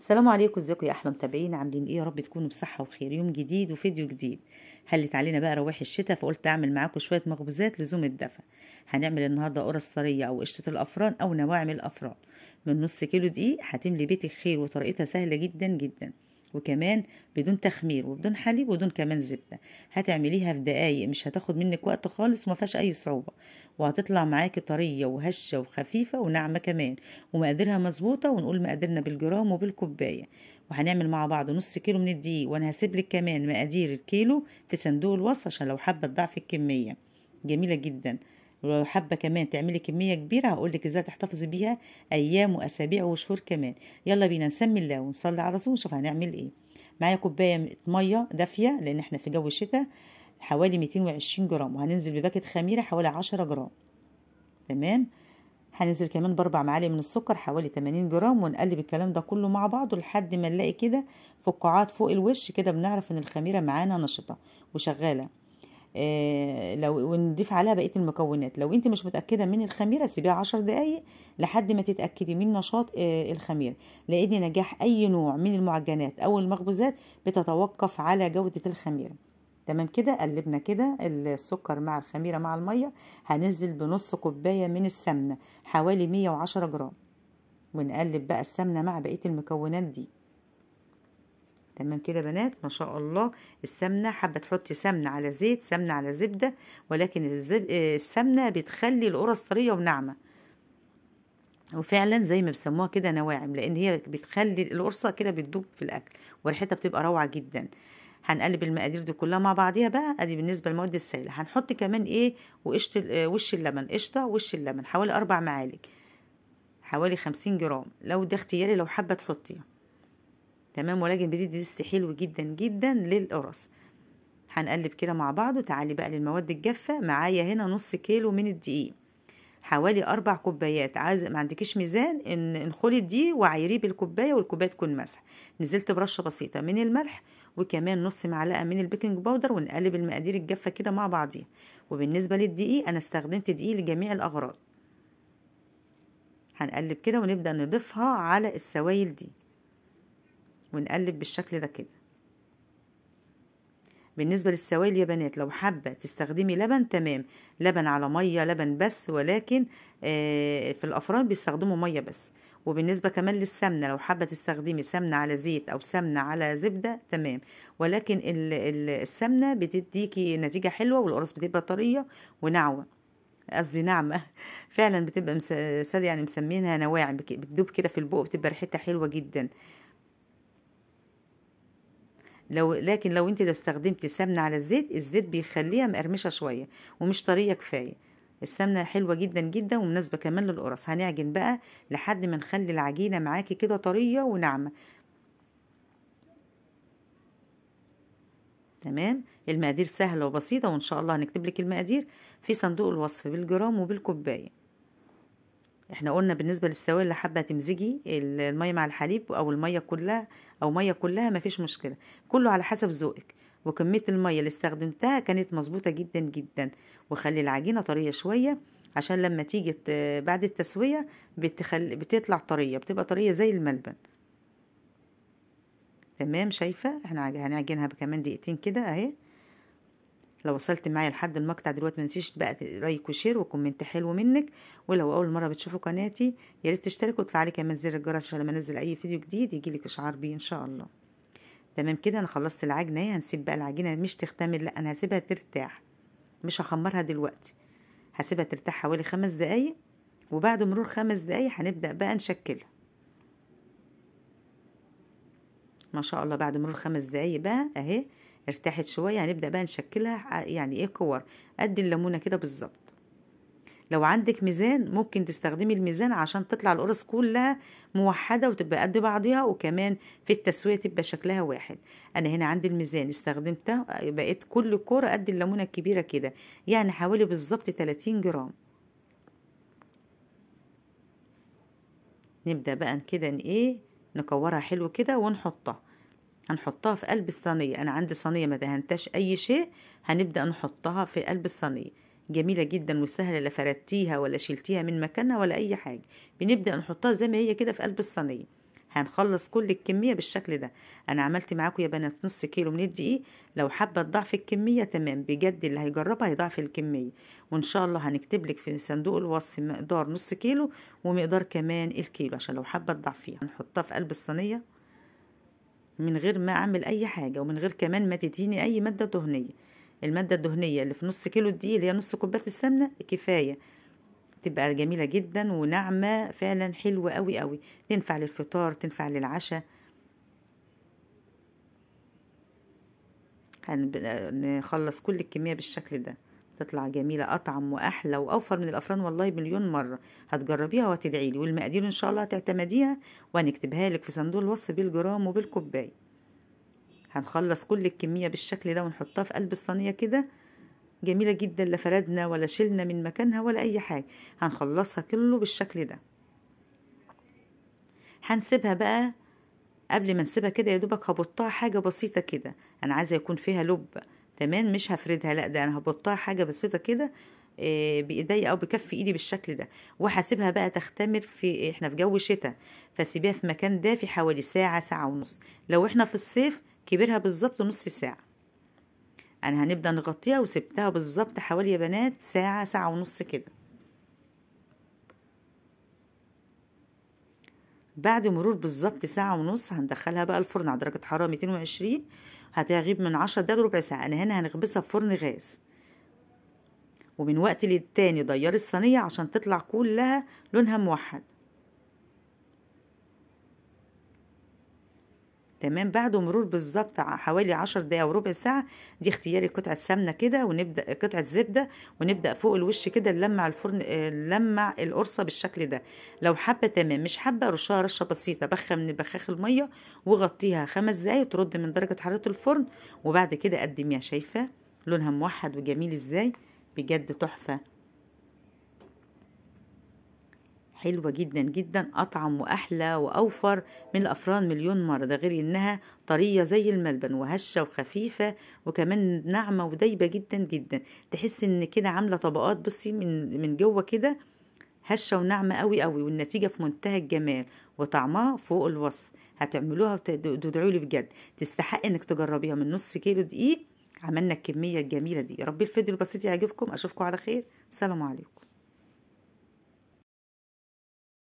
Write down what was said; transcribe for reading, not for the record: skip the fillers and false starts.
السلام عليكم، ازيكم يا احلى متابعين؟ عاملين ايه؟ يا رب تكونوا بصحه وخير. يوم جديد وفيديو جديد. هلت علينا بقى رواح الشتاء، فقلت اعمل معاكم شويه مخبوزات لزوم الدفا. هنعمل النهارده قرص طريه او قشطه الافران او نواعم الافران. من نص كيلو دقيق هتملي بيتك خير، وطريقتها سهله جدا جدا، وكمان بدون تخمير وبدون حليب وبدون كمان زبده. هتعمليها في دقايق، مش هتاخد منك وقت خالص وما فيهاش اي صعوبه، وهتطلع معاكي طريه وهشه وخفيفه وناعمه كمان، ومقاديرها مظبوطه. ونقول مقاديرنا بالجرام وبالكوبايه. وهنعمل مع بعض نص كيلو من الدقيق، وانا هسيب لك كمان مقادير الكيلو في صندوق الوصف عشان لو حابه تضاعفي الكميه. جميله جدا. ولو حابه كمان تعملي كميه كبيره هقول لك ازاي تحتفظي بيها ايام واسابيع وشهور كمان. يلا بينا نسمي الله ونصلي على الرسول ونشوف هنعمل ايه. معايا كوبايه ميه دافيه لان احنا في جو الشتاء، حوالي 220 جرام، وهننزل بباكت خميره حوالي 10 جرام. تمام. هننزل كمان باربع معالق من السكر حوالي 80 جرام، ونقلب الكلام ده كله مع بعضه لحد ما نلاقي كده فقاعات فوق الوش، كده بنعرف ان الخميره معانا نشطه وشغاله. لو ونضيف عليها بقيه المكونات. لو انت مش متاكده من الخميره سيبيها 10 دقايق لحد ما تتاكدي من نشاط الخميره، لان نجاح اي نوع من المعجنات او المخبوزات بتتوقف على جوده الخميره. تمام كده. قلبنا كده السكر مع الخميره مع الميه. هننزل بنص كوبايه من السمنه حوالي 110 جرام، ونقلب بقى السمنه مع بقيه المكونات دي. تمام كده بنات، ما شاء الله. السمنه حابه تحطي سمنه على زيت، سمنه على زبده، ولكن السمنه بتخلي القرص طريه وناعمه، وفعلا زي ما بيسموها كده نواعم، لان هي بتخلي القرصه كده بتدوب في الاكل وريحتها بتبقى روعه جدا. هنقلب المقادير دي كلها مع بعضيها بقى. ادي بالنسبه للمواد السائله. هنحط كمان ايه؟ وقشطه وش اللبن، قشطه وش اللبن حوالي 4 معالق، حوالي 50 جرام. لو ده اختياري لو حابه تحطيها. تمام. ولكن بتدي ديست حلو جدا جدا للقرص. هنقلب كده مع بعض. وتعالي بقى للمواد الجافه. معايا هنا نص كيلو من الدقيق، حوالي 4 كوبايات. عايز ما عندكيش ميزان، ان انخلي الدقيق وعايريه بالكوبايه، والكوبايه تكون مسح. نزلت برشه بسيطه من الملح، وكمان نص معلقه من البيكنج باودر، ونقلب المقادير الجافه كده مع بعضيها. وبالنسبه للدقيق انا استخدمت دقيق لجميع الاغراض. هنقلب كده ونبدا نضيفها على السوائل دي، ونقلب بالشكل ده كده. بالنسبة للسوائل يا بنات، لو حابة تستخدمي لبن تمام، لبن على مية، لبن بس، ولكن في الأفران بيستخدموا مية بس. وبالنسبة كمان للسمنة، لو حابة تستخدمي سمنة على زيت أو سمنة على زبدة تمام، ولكن السمنة بتديكي نتيجة حلوة، والقرص بتبقى طرية وناعمة، قصدي ناعمة. فعلا بتبقى يعني مسمينها نواعم، بتدوب كده في البق، بتبقى ريحتها حلوة جدا. لكن لو انت استخدمتي سمنه على الزيت، الزيت بيخليها مقرمشه شويه ومش طريه كفايه. السمنه حلوه جدا جدا ومناسبه كمان للقرص. هنعجن بقى لحد ما نخلي العجينه معاكي كده طريه وناعمه. تمام. المقادير سهله وبسيطه، وان شاء الله هنكتب لك المقادير في صندوق الوصف بالجرام وبالكوبايه. احنا قلنا بالنسبه للسوائل اللي حابه تمزجي الميه مع الحليب او الميه كلها او ميه كلها، مفيش مشكله، كله على حسب ذوقك. وكميه الميه اللي استخدمتها كانت مظبوطه جدا جدا. وخلي العجينه طريه شويه، عشان لما تيجي بعد التسويه بتطلع طريه، بتبقى طريه زي الملبن. تمام. شايفه احنا هنعجنها كمان دقيقتين كده اهي. لو وصلت معايا لحد المقطع دلوقتي ما تنسيش بقى لايك وشير وكومنت حلو منك. ولو اول مره بتشوفوا قناتي يا ريت تشتركوا وتفعلي كمان زر الجرس عشان لما انزل اي فيديو جديد يجيلك اشعار بيه ان شاء الله. تمام كده. انا خلصت العجنه اهي. هنسيب بقى العجينه مش تختمر، لا انا هسيبها ترتاح، مش هخمرها دلوقتي. هسيبها ترتاح حوالي 5 دقايق، وبعد مرور 5 دقايق هنبدا بقى نشكلها. ما شاء الله. بعد مرور 5 دقايق بقى اهي ارتاحت شويه. هنبدا بقى نشكلها يعني ايه، كور قد الليمونه كده بالظبط. لو عندك ميزان ممكن تستخدمي الميزان عشان تطلع القرص كلها موحدة وتبقى قد بعضها، وكمان في التسوية تبقى شكلها واحد. انا هنا عندي الميزان استخدمته، بقيت كل كورة قد الليمونة الكبيرة كده، يعني حوالي بالظبط 30 جرام. نبدأ بقى كده ايه، نكورها حلو كده ونحطها. هنحطها في قلب الصينية. انا عندي صينية ما دهنتش اي شيء، هنبدأ نحطها في قلب الصينية. جميلة جدا وسهلة، لا فردتيها ولا شلتيها من مكانها ولا اي حاجة. بنبدأ نحطها زي ما هي كده في قلب الصينية. هنخلص كل الكمية بالشكل ده. انا عملت معاكم يا بنات نص كيلو من الدقيق، لو حابة تضعف الكمية تمام، بجد اللي هيجربها هيضعف الكمية. وان شاء الله هنكتب لك في صندوق الوصف مقدار نص كيلو ومقدار كمان الكيلو عشان لو حابة تضعفيها. هنحطها في قلب الصينية من غير ما اعمل اي حاجة، ومن غير كمان ما تديني اي مادة دهنية. المادة الدهنية اللي في نص كيلو الدقيق اللي هي نص كوباية السمنة كفاية، تبقى جميلة جدا وناعمة فعلا، حلوة قوي قوي، تنفع للفطار تنفع للعشاء. هنخلص كل الكمية بالشكل ده، تطلع جميلة أطعم وأحلى وأوفر من الأفران والله مليون مرة. هتجربيها وهتدعيلي، والمقادير إن شاء الله هتعتمديها وهنكتبها لك في صندوق الوصف بالجرام وبالكوباية. هنخلص كل الكمية بالشكل ده ونحطها في قلب الصينية كده، جميلة جدا، لا فردنا ولا شلنا من مكانها ولا أي حاجة. هنخلصها كله بالشكل ده. هنسيبها بقى، قبل ما نسيبها كده يا دوبك هبطها حاجة بسيطة كده، أنا عايزة يكون فيها لب تمام، مش هفردها، لا ده أنا هبطها حاجة بسيطة كده بإيدي أو بكف إيدي بالشكل ده. وهسيبها بقى تختمر، في إحنا في جو شتاء فسيبيها في مكان دافي حوالي ساعة ساعة ونص. لو إحنا في الصيف كبرها بالظبط نص ساعة. أنا هنبدأ نغطيها وسبتها بالظبط حوالي يا بنات ساعة ساعة ونص كده. بعد مرور بالظبط ساعة ونص هندخلها بقى الفرن على درجة حرارة 220، هتغيب من 10 دقايق لربع ساعة. أنا هنا هنخبزها في فرن غاز، ومن وقت للتاني ديري الصينية عشان تطلع كلها لونها موحد تمام. بعد مرور بالظبط حوالي 10 دقايق وربع ساعة، دي اختياري قطعة سمنة كده، ونبدأ قطعة زبدة، ونبدأ فوق الوش كده نلمع الفرن، نلمع القرصة بالشكل ده. لو حابة تمام، مش حابة رشها رشة بسيطة بخة من البخاخ المية، وغطيها 5 دقايق ترد من درجة حرارة الفرن، وبعد كده قدميها. شايفة لونها موحد وجميل ازاي؟ بجد تحفة، حلوة جدا جدا، أطعم وأحلى وأوفر من الأفران مليون مرة. ده غير إنها طرية زي الملبن وهشة وخفيفة، وكمان ناعمة ودايبة جدا جدا. تحس إن كده عاملة طبقات، بصي من جوه كده هشة وناعمة قوي قوي، والنتيجة في منتهى الجمال وطعمها فوق الوصف. هتعملوها وتدعوا لي بجد، تستحق إنك تجربيها. من نص كيلو دقيق عملنا الكمية الجميلة دي. يا رب الفيديو البسيط يعجبكم، أشوفكم على خير، سلام عليكم.